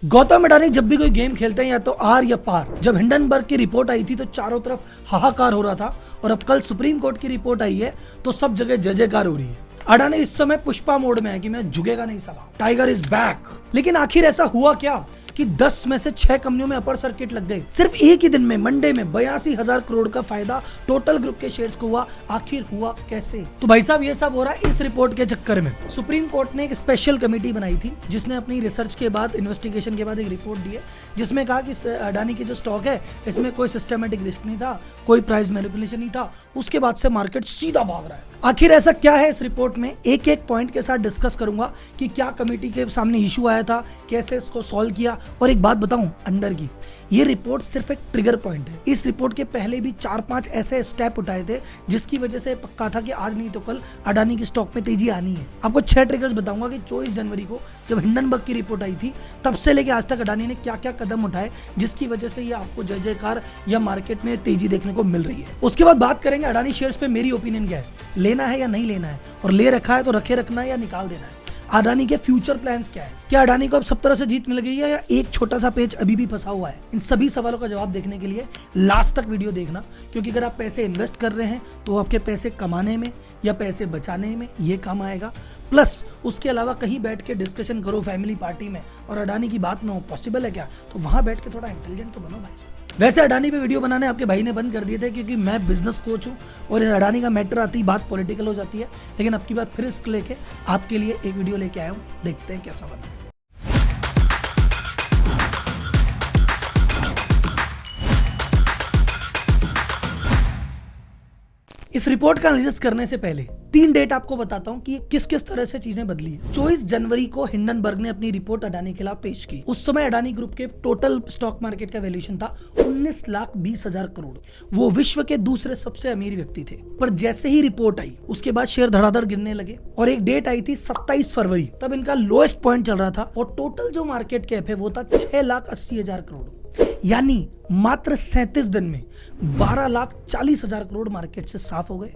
गौतम अडानी जब भी कोई गेम खेलते हैं या तो आर या पार। जब हिंडनबर्ग की रिपोर्ट आई थी तो चारों तरफ हाहाकार हो रहा था और अब कल सुप्रीम कोर्ट की रिपोर्ट आई है तो सब जगह जय जयकार हो रही है। अडानी इस समय पुष्पा मोड में है कि मैं झुकेगा नहीं साला, टाइगर इज बैक। लेकिन आखिर ऐसा हुआ क्या कि 10 में से 6 कंपनियों में अपर सर्किट लग गई। सिर्फ एक ही दिन में मंडे में 82,000 करोड़ का फायदा टोटल ग्रुप के शेयर्स को हुआ। आखिर हुआ कैसे? तो भाई साहब ये सब हो रहा है इस रिपोर्ट के चक्कर में। सुप्रीम कोर्ट ने एक स्पेशल कमेटी बनाई थी जिसने अपनी रिसर्च के बाद, इन्वेस्टिगेशन के बाद एक रिपोर्ट दी है जिसमें कहा कि अडानी की जो स्टॉक है इसमें कोई सिस्टमेटिक रिस्क नहीं था, कोई प्राइस मैनिपुलेशन नहीं था। उसके बाद से मार्केट सीधा भाग रहा है। आखिर ऐसा क्या है इस रिपोर्ट में, एक एक पॉइंट के साथ डिस्कस करूंगा कि क्या कमेटी के सामने इशू आया था, कैसे इसको सॉल्व किया। और एक बात बताऊं अंदर की, ये रिपोर्ट सिर्फ एक ट्रिगर पॉइंट है। इस रिपोर्ट के पहले भी 4-5 ऐसे स्टेप उठाए थे जिसकी वजह से पक्का था कि आज नहीं तो कल अडानी की स्टॉक में तेजी आनी है। आपको 6 ट्रिगर्स बताऊंगा कि 24 जनवरी को जब हिंडनबर्ग की रिपोर्ट आई थी तब से लेकर आज तक अडानी ने क्या क्या कदम उठाए जिसकी वजह से ये आपको जय जयकार या मार्केट में तेजी देखने को मिल रही है। उसके बाद बात करेंगे अडानी शेयर्स पे मेरी ओपिनियन क्या है, लेना है या नहीं लेना है, और ले रखा है तो रखे रखना है या निकाल देना है। अडानी के फ्यूचर प्लान्स क्या है, क्या अडानी को अब सब तरह से जीत मिल गई है या एक छोटा सा पेज अभी भी फंसा हुआ है। इन सभी सवालों का जवाब देखने के लिए लास्ट तक वीडियो देखना, क्योंकि अगर आप पैसे इन्वेस्ट कर रहे हैं तो आपके पैसे कमाने में या पैसे बचाने में ये काम आएगा। प्लस उसके अलावा कहीं बैठ के डिस्कशन करो फैमिली पार्टी में और अडानी की बात ना हो, पॉसिबल है क्या, तो वहां बैठ के थोड़ा इंटेलिजेंट तो बनो भाई साहब। वैसे अडानी पे वीडियो बनाने आपके भाई ने बंद कर दिए थे क्योंकि मैं बिजनेस कोच हूँ और अडानी का मैटर आती बात पॉलिटिकल हो जाती है। लेकिन अब की बार फिर रिस्क लेके आपके लिए एक वीडियो लेके आया हूँ, देखते हैं कैसा बना। इस रिपोर्ट का एनालिसिस करने से पहले 3 डेट आपको बताता हूं कि किस किस तरह से चीजें बदली है। 24 जनवरी को हिंडनबर्ग ने अपनी रिपोर्ट अडानी के खिलाफ पेश की। उस समय अडानी ग्रुप के टोटल स्टॉक मार्केट का वैल्यूएशन था 19,20,000 करोड़। वो विश्व के दूसरे सबसे अमीर व्यक्ति थे। पर जैसे ही रिपोर्ट आई उसके बाद शेयर धड़ाधड़ गिरने लगे और एक डेट आई थी 27 फरवरी, तब इनका लोएस्ट पॉइंट चल रहा था और टोटल जो मार्केट कैप है वो था 6,80,000 करोड़। यानी मात्र 37 दिन में 12,40,000 करोड़ मार्केट से साफ हो गए।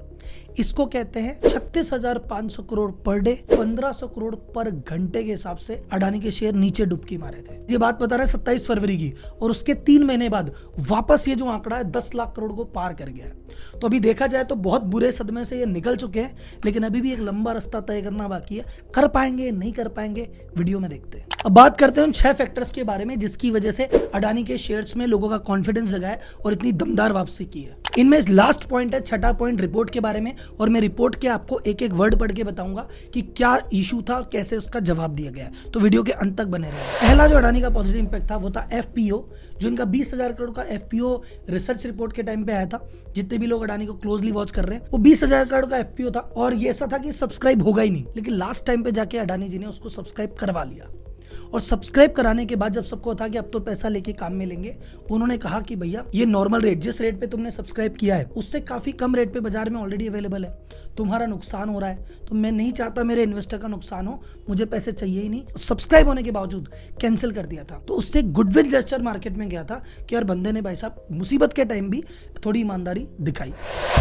इसको कहते हैं 36,500 करोड़ पर डे, 1,500 करोड़ पर घंटे के हिसाब से अडानी के शेयर नीचे डुबकी मारे थे। ये बात बता रहे 27 फरवरी की, और उसके 3 महीने बाद वापस ये जो आंकड़ा है 10 लाख करोड़ को पार कर गया है। तो अभी देखा जाए तो बहुत बुरे सदमे से ये निकल चुके हैं, लेकिन अभी भी एक लंबा रास्ता तय करना बाकी है। कर पाएंगे नहीं कर पाएंगे, वीडियो में देखते हैं। अब बात करते हैं उन 6 फैक्टर्स के बारे में जिसकी वजह से अडानी के शेयर्स में लोगों का कॉन्फिडेंस जगा है और इतनी दमदार वापसी की है। इनमें लास्ट पॉइंट है, छठा पॉइंट रिपोर्ट के बारे में, और मैं रिपोर्ट के आपको एक एक वर्ड पढ़ के बताऊंगा कि क्या इशू था और कैसे उसका जवाब दिया गया। तो वीडियो के अंत तक बने रहे। पहला जो अडानी का पॉजिटिव इंपैक्ट था वो था एफपीओ, जो इनका 20,000 करोड़ का एफपीओ रिसर्च रिपोर्ट के टाइम पे आया था। जितने भी लोग अडानी को क्लोजली वॉच कर रहे हैं वो 20,000 करोड़ का एफपीओ था, और ये ऐसा था कि सब्सक्राइब होगा ही नहीं, लेकिन लास्ट टाइम पे जाके अडानी जी ने उसको सब्सक्राइब करवा लिया। और सब्सक्राइब कराने के बाद जब सबको था कि अब तो पैसा लेके काम में लेंगे, उन्होंने कहा कि भैया ये नॉर्मल रेट, जिस रेट पे तुमने सब्सक्राइब किया है उससे काफी कम रेट पे बाजार में ऑलरेडी अवेलेबल है, तुम्हारा नुकसान हो रहा है, तो मैं नहीं चाहता मेरे इन्वेस्टर का नुकसान हो, मुझे पैसे चाहिए ही नहीं। सब्सक्राइब होने के बावजूद कैंसिल कर दिया था। तो उससे गुडविल जेस्चर मार्केट में गया था कि यार बंदे ने भाई साहब मुसीबत के टाइम भी थोड़ी ईमानदारी दिखाई।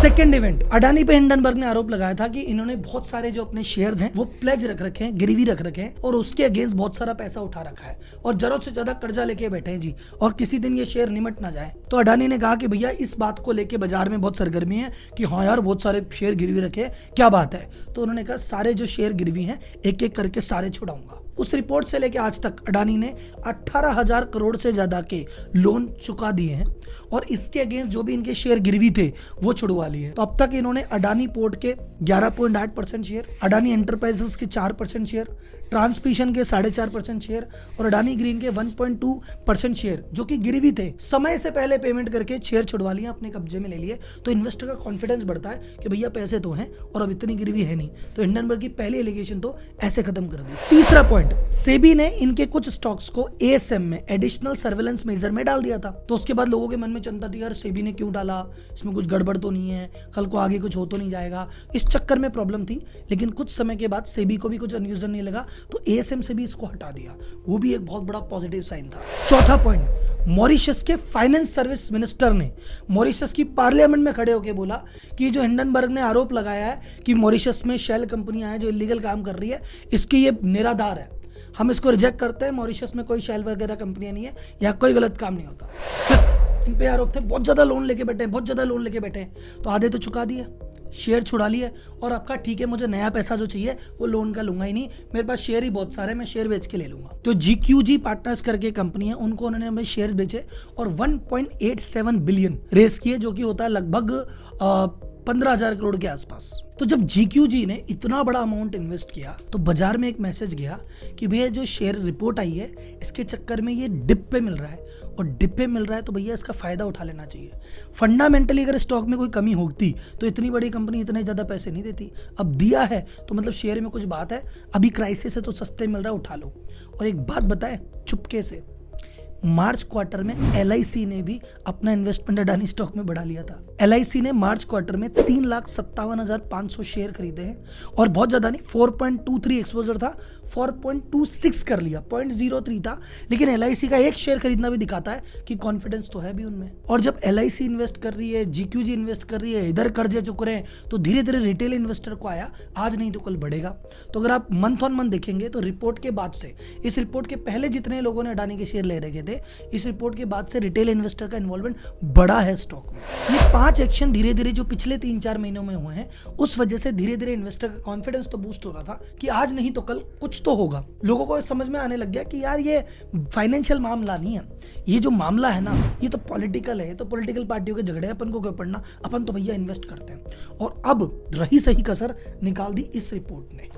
सेकेंड इवेंट, अडानी पे हिंडनबर्ग ने आरोप लगाया था कि इन्होंने बहुत सारे जो अपने शेयर्स हैं वो प्लेज रख रखे हैं, गिरवी रख रखे हैं, और उसके अगेंस्ट बहुत सारा पैसा उठा रखा है और जरूरत से ज्यादा कर्जा लेके बैठे हैं जी, और किसी दिन ये शेयर निमट ना जाए। तो अडानी ने कहा कि भैया इस बात को लेके बाजार में बहुत सरगर्मी है कि हाँ यार बहुत सारे शेयर गिरवी रखे, क्या बात है। तो उन्होंने कहा सारे जो शेयर गिरवी हैं एक एक करके सारे छुड़ाऊंगा। उस रिपोर्ट से लेके आज तक अडानी ने 18,000 करोड़ से ज्यादा के लोन चुका दिए हैं और इसके अगेंस्ट जो भी इनके शेयर गिरवी थे वो छुड़वा लिए। तो अब तक इन्होंने अडानी पोर्ट के 11.8% शेयर, अडानी एंटरप्राइजेस के 4% शेयर, ट्रांसमिशन के 4.5% शेयर और अडानी ग्रीन के 1.2% शेयर जो कि गिरवी थे, समय से पहले पेमेंट करके शेयर छुड़वा लिए, अपने कब्जे में ले लिए। तो इन्वेस्टर का कॉन्फिडेंस बढ़ता है कि भैया पैसे तो हैं और अब इतनी गिरवी है नहीं। तो हिंडनबर्ग की पहली एलिगेशन तो ऐसे खत्म कर दी। तीसरा पॉइंट, सेबी ने इनके कुछ स्टॉक्स को एएसएम में, एडिशनल सर्वेलेंस मेजर में डाल दिया था। तो उसके बाद लोगों के मन में चिंता थी यार सेबी ने क्यों डाला, इसमें कुछ गड़बड़ तो नहीं है, कल को आगे कुछ हो तो नहीं जाएगा, इस चक्कर में प्रॉब्लम थी। लेकिन कुछ समय के बाद सेबी को भी कुछ अनयूजुअल नहीं लगा तो एएसएम से भी इसको हटा दिया, वो भी एक बहुत बड़ा पॉजिटिव साइन था। चौथा पॉइंट, मॉरिशस के फाइनेंस सर्विस मिनिस्टर ने मॉरिशस की पार्लियामेंट में खड़े होकर बोला कि जो हिंडनबर्ग ने आरोप लगाया है कि मॉरिशस में शेल कंपनियां हैं जो इलीगल काम कर रही है, इसकी ये निराधार है। हम इसको रिजेक्ट करते हैं। मॉरिशस में कोई शेल वगैरह कंपनियां नहीं है, यहाँ कोई गलत काम नहीं होता। फिफ्थ, इन पे आरोप थे बहुत ज़्यादा लोन लेके बैठे हैं, बहुत ज़्यादा लोन लेके बैठे हैं। तो आधे तो चुका दिए, शेयर छुड़ा लिए, और आपका ठीक है मुझे नया पैसा जो चाहिए वो लोन का लूंगा ही नहीं, मेरे पास शेयर ही बहुत सारे, मैं शेयर बेच के ले लूंगा। तो GQG पार्टनर्स करके कंपनी है, उनको उन्होंने हमें शेयर बेचे और 1.87 बिलियन रेस किए, जो कि होता है लगभग 15,000 करोड़ के आसपास। तो जब GQG ने इतना बड़ा अमाउंट इन्वेस्ट किया तो बाजार में एक मैसेज गया कि भैया जो शेयर रिपोर्ट आई है इसके चक्कर में ये डिप पे मिल रहा है, और डिप पे मिल रहा है तो भैया इसका फायदा उठा लेना चाहिए। फंडामेंटली अगर स्टॉक में कोई कमी होती तो इतनी बड़ी कंपनी इतने ज्यादा पैसे नहीं देती। अब दिया है तो मतलब शेयर में कुछ बात है, अभी क्राइसिस है तो सस्ते मिल रहा है, उठा लो। और एक बात बताएं चुपके से, मार्च क्वार्टर में LIC ने भी अपना इन्वेस्टमेंट अडानी स्टॉक में बढ़ा लिया था। LIC ने मार्च क्वार्टर में 3,57,500 शेयर खरीदे हैं, और बहुत ज्यादा नहीं, 4.23 एक्सपोजर था, 4.26 कर लिया, 0.03 था। लेकिन LIC का एक शेयर खरीदना भी दिखाता है कि कॉन्फिडेंस तो है भी उनमें। और जब LIC इन्वेस्ट कर रही है, GQG इन्वेस्ट कर रही है, इधर कर्जे चुक रहे हैं, तो धीरे धीरे रिटेल इन्वेस्टर को आया, आज नहीं तो कल बढ़ेगा। तो अगर आप मंथ ऑन मंथ देखेंगे तो रिपोर्ट के बाद से, इस रिपोर्ट के पहले जितने लोगों ने अडानी के शेयर ले रखे थे, इस रिपोर्ट के बाद से रिटेल इन्वेस्टर का इन्वॉल्वमेंट बढ़ा है स्टॉक में। ये 5 एक्शन धीरे धीरे जो पिछले 3-4 महीनों में हुए हैं, उस वजह से धीरे धीरे इन्वेस्टर का कॉन्फिडेंस तो बूस्ट हो रहा था कि आज नहीं तो कल कुछ तो होगा। लोगों को समझ में आने लग गया कि यार ये फाइनेंशियल मामला नहीं है, ये जो मामला है ना ये तो पॉलिटिकल है, तो पॉलिटिकल पार्टियों के झगड़े, अपन को क्यों पढ़ना, अपन तो भैया इन्वेस्ट करते हैं। और अब रही सही कसर निकाल दी इस रिपोर्ट ने।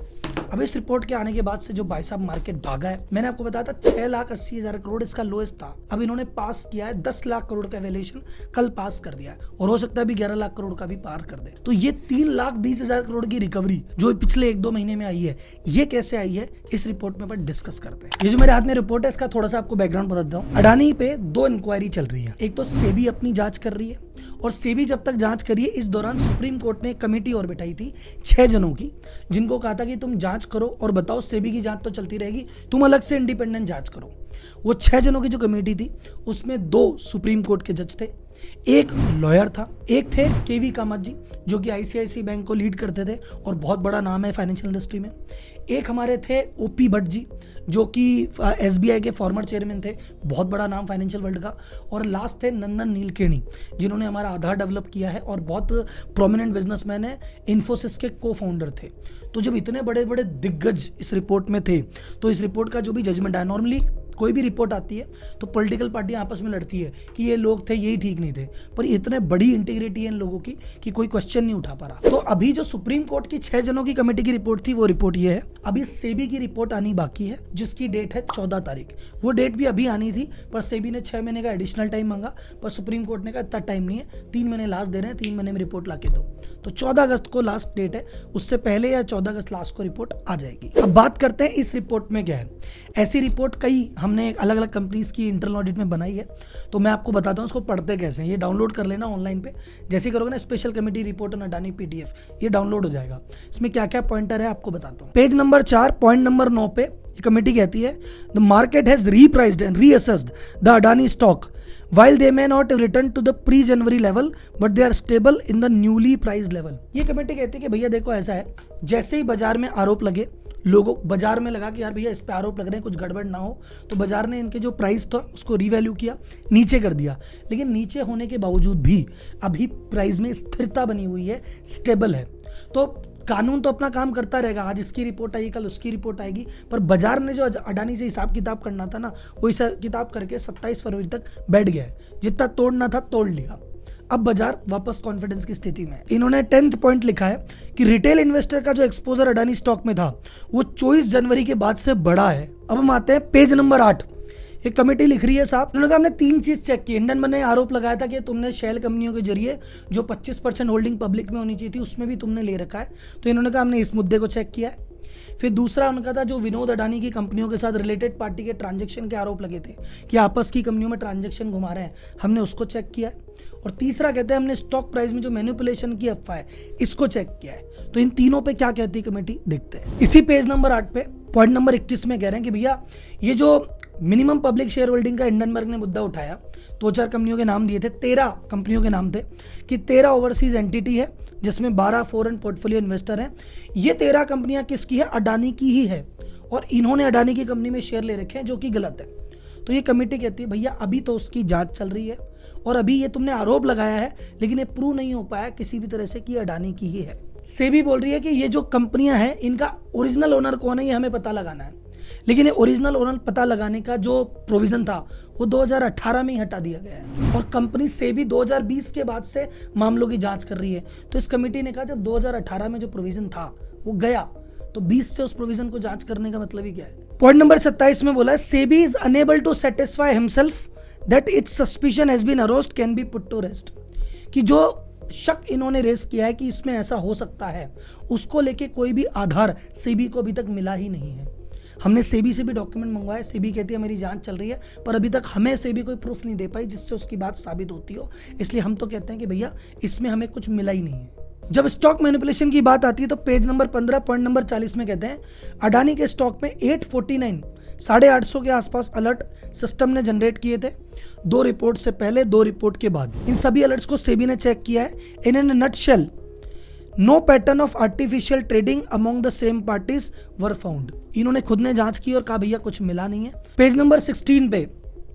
अब इस रिपोर्ट के आने के बाद से जो भाई साहब मार्केट भागा है, मैंने आपको बताया था 6,80,000 करोड़ इसका लोएस्ट था। अब इन्होंने पास किया है 10 लाख करोड़ का वैल्यूएशन, कल पास कर दिया है, और हो सकता है भी 11 लाख करोड़ का भी पार कर दे। तो ये 3,20,000 करोड़ की रिकवरी जो पिछले 1-2 महीने में आई है, ये कैसे आई है इस रिपोर्ट में अपन डिस्कस करते हैं। ये जो मेरे हाथ में रिपोर्ट है इसका थोड़ा सा आपको बैकग्राउंड बता देता हूँ। अडानी पे 2 इंक्वायरी चल रही है। एक तो सेबी अपनी जांच कर रही है, और सेबी जब तक जांच करिए, इस दौरान सुप्रीम कोर्ट ने एक कमेटी और बिठाई थी 6 जनों की, जिनको कहा था कि तुम जांच करो और बताओ, सेबी की जांच तो चलती रहेगी, तुम अलग से इंडिपेंडेंट जांच करो। वो 6 जनों की जो कमेटी थी उसमें 2 सुप्रीम कोर्ट के जज थे, एक लॉयर था, एक थे KV कामत जी जो कि ICICI बैंक को लीड करते थे और बहुत बड़ा नाम है फाइनेंशियल इंडस्ट्री में, एक हमारे थे OP भट्ट जी जो कि SBI के फॉर्मर चेयरमैन थे, बहुत बड़ा नाम फाइनेंशियल वर्ल्ड का, और लास्ट थे नंदन नीलकेणी जिन्होंने हमारा आधार डेवलप किया है और बहुत प्रोमिनेंट बिजनेसमैन है, इन्फोसिस के को फाउंडर थे। तो जब इतने बड़े बड़े दिग्गज इस रिपोर्ट में थे तो इस रिपोर्ट का जो भी जजमेंट है, नॉर्मली कोई भी रिपोर्ट आती है तो पॉलिटिकल पार्टियां आपस में लड़ती है कि ये लोग थे यही ठीक नहीं थे, पर इतने बड़ी इंटीग्रिटी है इन लोगों की कि कोई क्वेश्चन नहीं उठा पा रहा। तो अभी जो सुप्रीम कोर्ट की 6 जनों की कमेटी की रिपोर्ट थी वो रिपोर्ट ये है। अभी सेबी की रिपोर्ट आनी बाकी है जिसकी डेट है 14 तारीख। वो डेट भी अभी आनी थी पर सेबी ने 6 महीने का एडिशनल टाइम मांगा, पर सुप्रीम कोर्ट ने कहा इतना टाइम नहीं है, 3 महीने लास्ट दे रहे हैं, 3 महीने में रिपोर्ट ला के दो। तो 14 अगस्त को लास्ट डेट है, उससे पहले या 14 अगस्त लास्ट को रिपोर्ट आ जाएगी। अब बात करते हैं इस रिपोर्ट में क्या है। ऐसी रिपोर्ट कई हमने अलग अलग कंपनीज की इंटरनल ऑडिट में बनाई है, तो मैं आपको बताता हूँ इसको पढ़ते कैसे हैं। ये डाउनलोड कर लेना ऑनलाइन पे, जैसे करोगे ना special committee report on Adani PDF, ये डाउनलोड हो जाएगा। इसमें क्या क्या पॉइंटर है आपको बताता हूँ। पेज नंबर 4 पॉइंट नंबर 9 पे कमेटी कहती है the market has repriced and reassessed the Adani stock while they may not return to the pre-January level but they are stable in the newly priced level। ये committee कहती है कि भैया देखो ऐसा है, जैसे ही बाजार में आरोप लगे, लोगों बाजार में लगा कि यार भैया इस पे आरोप लग रहे हैं, कुछ गड़बड़ ना हो, तो बाजार ने इनके जो प्राइस था उसको रीवैल्यू किया, नीचे कर दिया। लेकिन नीचे होने के बावजूद भी अभी प्राइस में स्थिरता बनी हुई है, स्टेबल है। तो कानून तो अपना काम करता रहेगा, आज इसकी रिपोर्ट आएगी, कल उसकी रिपोर्ट आएगी, पर बाजार ने जो अडानी से हिसाब किताब करना था ना, वो हिसाब किताब करके 27 फरवरी तक बैठ गया है। जितना तोड़ना था तोड़ लिया। अब बाजार वापस कॉन्फिडेंस की स्थिति में। इन्होंने 10th पॉइंट लिखा है कि रिटेल इन्वेस्टर का जो एक्सपोजर अडानी स्टॉक में था वो 24 जनवरी के बाद से बढ़ा है। अब हम आते हैं पेज नंबर 8। एक कमेटी लिख रही है साहब, उन्होंने कहा हमने 3 चीज चेक की। इंडियन बन ने आरोप लगाया था कि तुमने शेल कंपनियों के जरिए जो 25% होल्डिंग पब्लिक में होनी चाहिए थी उसमें भी तुमने ले रखा है, तो इन्होंने कहा हमने इस मुद्दे को चेक किया है। फिर दूसरा उनका था जो विनोद अडानी की कंपनियों के साथ रिलेटेड पार्टी के ट्रांजैक्शन के आरोप लगे थे कि आपस की कंपनियों में ट्रांजैक्शन घुमा रहे हैं, हमने उसको चेक किया है। और तीसरा कहते हैं हमने स्टॉक प्राइस में जो मैनिपुलेशन की अफवाह है इसको चेक किया है। तो इन तीनों पे क्या कहती है कमेटी, देखते हैं। इसी पेज नंबर 8 पे पॉइंट नंबर 21 में कह रहे हैं कि भैया ये जो मिनिमम पब्लिक शेयर होल्डिंग का हिंडनबर्ग ने मुद्दा उठाया, 2-4 कंपनियों के नाम दिए थे, 13 कंपनियों के नाम थे कि 13 ओवरसीज एंटिटी है जिसमें 12 फॉरेन पोर्टफोलियो इन्वेस्टर हैं। ये 13 कंपनियां किसकी है, अडानी की ही है। और इन्होंने अडानी की कंपनी में शेयर ले रखे हैं, जो कि गलत है। तो ये कमेटी कहती है भैया अभी तो उसकी जांच चल रही है और अभी ये तुमने आरोप लगाया है, लेकिन ये प्रूव नहीं हो पाया किसी भी तरह से कि अडानी की ही है। सेबी बोल रही है कि ये जो कंपनियां हैं इनका ओरिजिनल ओनर कौन है ये हमें पता लगाना है, लेकिन ये ओरिजिनल ओनर पता लगाने का जो प्रोविजन था वो 2018 में ही हटा दिया गया है और कंपनी सेबी 2020 के बाद से मामलों की जांच कर रही है। तो इस कमेटी ने कहा जब 2018 में जो प्रोविजन था वो गया तो 20 से उस प्रोविजन को जांच करने का मतलब ही क्या है। पॉइंट नंबर 27 में बोला है SEBI is unable to satisfy himself that its suspicion has been aroused can be put to rest, कि जो शक इन्होंने रेस किया है कि इसमें ऐसा हो सकता है उसको लेके कोई भी आधार सेबी को अभी तक मिला ही नहीं है। हमने सेबी से भी डॉक्यूमेंट मंगवाया, सेबी कहती है मेरी जांच चल रही है, पर अभी तक हमें सेबी कोई प्रूफ नहीं दे पाई जिससे उसकी बात साबित होती हो, इसलिए हम तो कहते हैं कि भैया इसमें हमें कुछ मिला ही नहीं है। जब स्टॉक मैनिपुलेशन की बात आती है तो पेज नंबर 15 पॉइंट नंबर 40 में कहते हैं अडानी के स्टॉक में 849 850 के आसपास अलर्ट सिस्टम ने जनरेट किए थे, 2 रिपोर्ट से पहले 2 रिपोर्ट के बाद। इन सभी अलर्ट्स को सेबी ने चेक किया है। In an nutshell no pattern of artificial trading among the same parties were found. इन्होंने खुद ने जांच की और कहा भैया कुछ मिला नहीं है। पेज नंबर 16 पे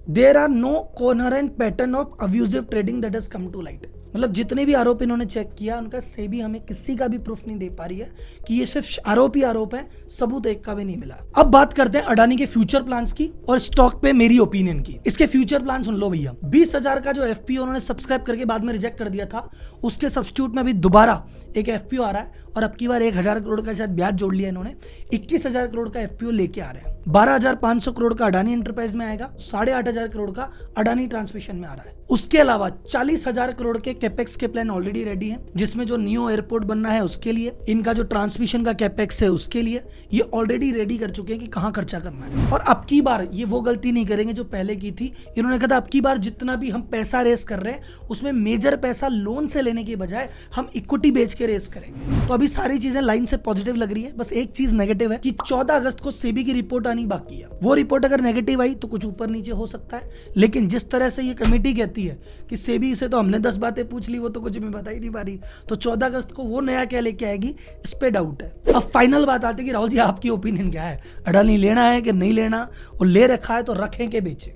there are no coherent pattern of abusive trading that has come to light. मतलब जितने भी आरोप इन्होंने चेक किया उनका सेबी हमें किसी का भी प्रूफ नहीं दे पा रही है कि ये सिर्फ आरोप ही आरोप है, सबूत एक का भी नहीं मिला। अब बात करते हैं अडानी के फ्यूचर प्लान्स की और स्टॉक पे मेरी ओपिनियन की। इसके फ्यूचर प्लान सुन लो भैया। 20,000 का जो एफपीओ उन्होंने सब्सक्राइब करके बाद में रिजेक्ट कर दिया था, उसके सब्स्टिट्यूट में अभी दोबारा एक एफपीओ आ रहा है और अब की बार 1,000 करोड़ का शायद ब्याज जोड़ लिया इन्होंने, 21,000 करोड़ का एफपीओ लेके आ रहे हैं। 12,500 करोड़ का अडानी एंटरप्राइज में आएगा, 8,500 करोड़ का अडानी ट्रांसमिशन में आ रहा है। उसके अलावा 40,000 करोड़ के कैपेक्स के प्लान ऑलरेडी रेडी है, जिसमें जो न्यू एयरपोर्ट बनना है उसके लिए, इनका जो ट्रांसमिशन का कैपेक्स है उसके लिए, ये ऑलरेडी रेडी कर चुके हैं कि कहां खर्चा करना है। और अब की बार ये वो गलती नहीं करेंगे जो पहले की थी। इन्होंने कहा था अब की बार जितना भी हम पैसा रेस कर रहे हैं उसमें मेजर पैसा लोन से लेने की बजाय हम इक्विटी बेच के रेस करेंगे। तो अभी सारी चीजें लाइन से पॉजिटिव लग रही है। बस एक चीज नेगेटिव है कि 14 अगस्त को सेबी की रिपोर्ट आनी बाकी है। वो रिपोर्ट अगर नेगेटिव आई तो कुछ ऊपर नीचे हो सकता है, लेकिन जिस तरह से ये कमेटी कहती है कि सेबी से तो हमने 10 बातें पूछ ली, वो तो कुछ भी बता ही नहीं पा रही, तो 14 अगस्त को वो नया क्या लेके आएगी इस पे डाउट है। अब फाइनल बात आती है कि राहुल जी आपकी ओपिनियन क्या है, अडानी लेना है कि नहीं लेना, और ले रखा है तो रखें के बेचें।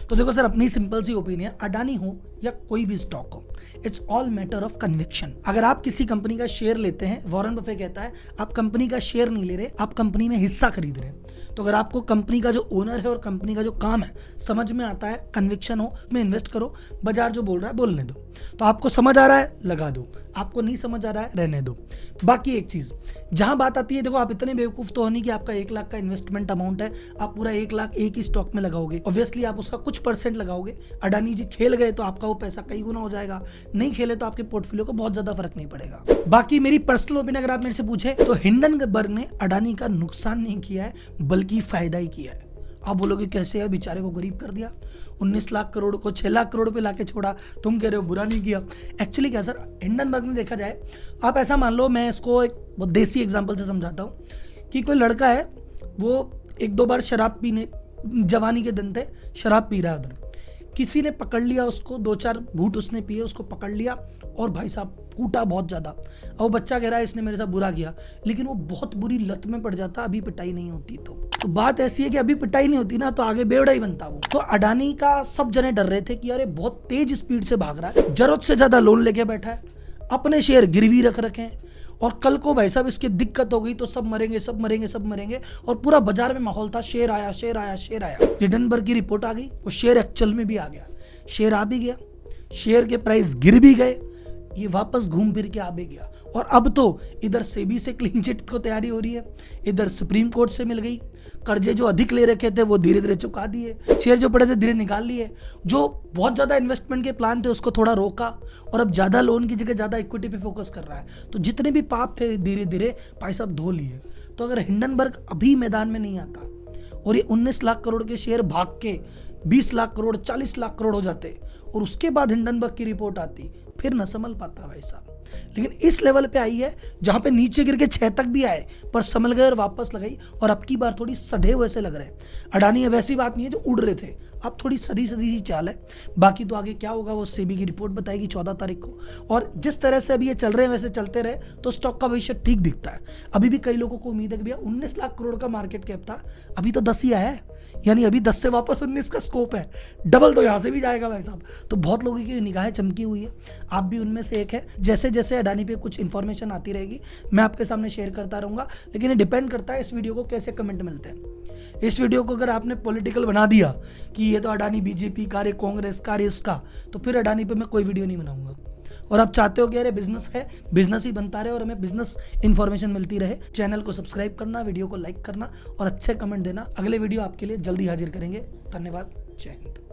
तो देखो सर, अपनी सिंपल सी ओपिनियन, अडानी हो या कोई भी स्टॉक हो, it's all matter of conviction. अगर आप किसी कंपनी का शेयर लेते हैं, वॉरेन बफेट कहता है आप कंपनी का शेयर नहीं ले रहे, आप कंपनी में हिस्सा खरीद रहे हैं। तो अगर आपको कंपनी का जो ओनर है और कंपनी का जो काम है समझ में आता है, कन्विक्शन हो, में इन्वेस्ट करो। बाजार जो बोल रहा है बोलने दो। तो आपको समझ आ रहा है लगा दो, आपको नहीं समझ आ रहा है रहने दो। बाकी एक चीज जहां बात आती है, देखो आप इतने बेवकूफ तो हो नहीं कि आपका 1 लाख का इन्वेस्टमेंट अमाउंट है, आप पूरा 1 लाख एक ही स्टॉक में लगाओगे। ऑब्वियसली आप उसका कुछ % लगाओगे। अडानी जी खेल गए तो आपका वो पैसा कई गुना हो जाएगा, नहीं खेले तो आपके पोर्टफोलियो को बहुत ज्यादा फर्क नहीं पड़ेगा। बाकी मेरी पर्सनल ओपिनियन अगर आप मेरे से पूछे तो हिंडनबर्ग ने अडानी का नुकसान नहीं किया है बल्कि फायदा ही किया है। आप बोलोगे कैसे है, बेचारे को गरीब कर दिया, 19 लाख करोड़ को 6 लाख करोड़ पे लाके छोड़ा, तुम कह रहे हो बुरा नहीं किया। एक्चुअली क्या सर, हिंडनबर्ग में देखा जाए, आप ऐसा मान लो, मैं इसको एक बहुत देसी एग्जांपल से समझाता हूँ कि कोई लड़का है, वो 1-2 बार शराब पीने, जवानी के दिन थे, शराब पी रहा है उधर, किसी ने पकड़ लिया उसको, 2-4 घूंट उसने पिए, उसको पकड़ लिया और भाई साहब कूटा बहुत ज्यादा। और वो बच्चा कह रहा है इसने मेरे साथ बुरा किया, लेकिन वो बहुत बुरी लत में पड़ जाता, अभी पिटाई नहीं होती। तो बात ऐसी है कि अभी पिटाई नहीं होती ना तो आगे बेवड़ा ही बनता वो। तो अडानी का सब जने डर रहे थे कि अरे बहुत तेज स्पीड से भाग रहा है, जरूरत से ज्यादा लोन लेके बैठा है, अपने शेयर गिरवी रख रखे हैं, और कल को भाई साहब इसकी दिक्कत हो गई तो सब मरेंगे सब मरेंगे सब मरेंगे। और पूरा बाजार में माहौल था, शेयर आया शेयर आया शेयर आया। हिंडनबर्ग की रिपोर्ट आ गई, वो शेयर एक्चुअल में भी आ गया, शेयर आ भी गया, शेयर के प्राइस गिर भी गए, ये वापस घूम फिर के आ भी गया। और अब तो इधर सेबी से क्लीन चिट को तैयारी हो रही है, इधर सुप्रीम कोर्ट से मिल गई, कर्जे जो अधिक ले रखे थे वो धीरे धीरे चुका दिए, शेयर जो पड़े थे धीरे निकाल लिए, जो बहुत ज्यादा इन्वेस्टमेंट के प्लान थे उसको थोड़ा रोका, और अब ज्यादा लोन की जगह ज्यादा इक्विटी पे फोकस कर रहा है। तो जितने भी पाप थे धीरे धीरे भाई साहब धो लिए। तो अगर हिंडनबर्ग अभी मैदान में नहीं आता और ये 19 लाख करोड़ के शेयर भाग के 20 लाख करोड़ 40 लाख करोड़ हो जाते और उसके बाद हिंडनबर्ग की रिपोर्ट आती, फिर न संभल पाता भाई साहब। लेकिन इस लेवल पे आई है जहां पे नीचे गिर के 6 तक भी आए पर संभल गए और वापस लगाई, और अब की बार थोड़ी सधे हुए से लग रहे हैं। अडानी वैसी बात नहीं है जो उड़ रहे थे, अब थोड़ी सदी सी चाल है, बाकी तो आगे क्या होगा वो सेबी की रिपोर्ट बताएगी 14 तारीख को। और जिस तरह से अभी ये चल रहे हैं वैसे चलते रहे तो स्टॉक का भविष्य ठीक दिखता है। अभी भी कई लोगों को उम्मीद है कि भैया 19 लाख करोड़ का मार्केट कैप था, अभी तो 10 ही आया है, यानी अभी 10 से वापस 19 का स्कोप है, डबल तो यहाँ से भी जाएगा भाई साहब। तो बहुत लोगों की निगाहें चमकी हुई है, आप भी उनमें से एक है। जैसे जैसे अडानी पे कुछ इन्फॉर्मेशन आती रहेगी मैं आपके सामने शेयर करता रहूँगा, लेकिन ये डिपेंड करता है इस वीडियो को कैसे कमेंट मिलते हैं। इस वीडियो को अगर आपने पॉलिटिकल बना दिया कि ये तो अडानी बीजेपी का रे कांग्रेस का रे इसका, तो फिर अडानी पे मैं कोई वीडियो नहीं बनाऊंगा। और आप चाहते हो कि अरे बिजनेस है, बिजनेस ही बनता रहे और हमें बिजनेस इन्फॉर्मेशन मिलती रहे, चैनल को सब्सक्राइब करना, वीडियो को लाइक करना और अच्छे कमेंट देना। अगले वीडियो आपके लिए जल्दी हाजिर करेंगे। धन्यवाद, जय हिंद।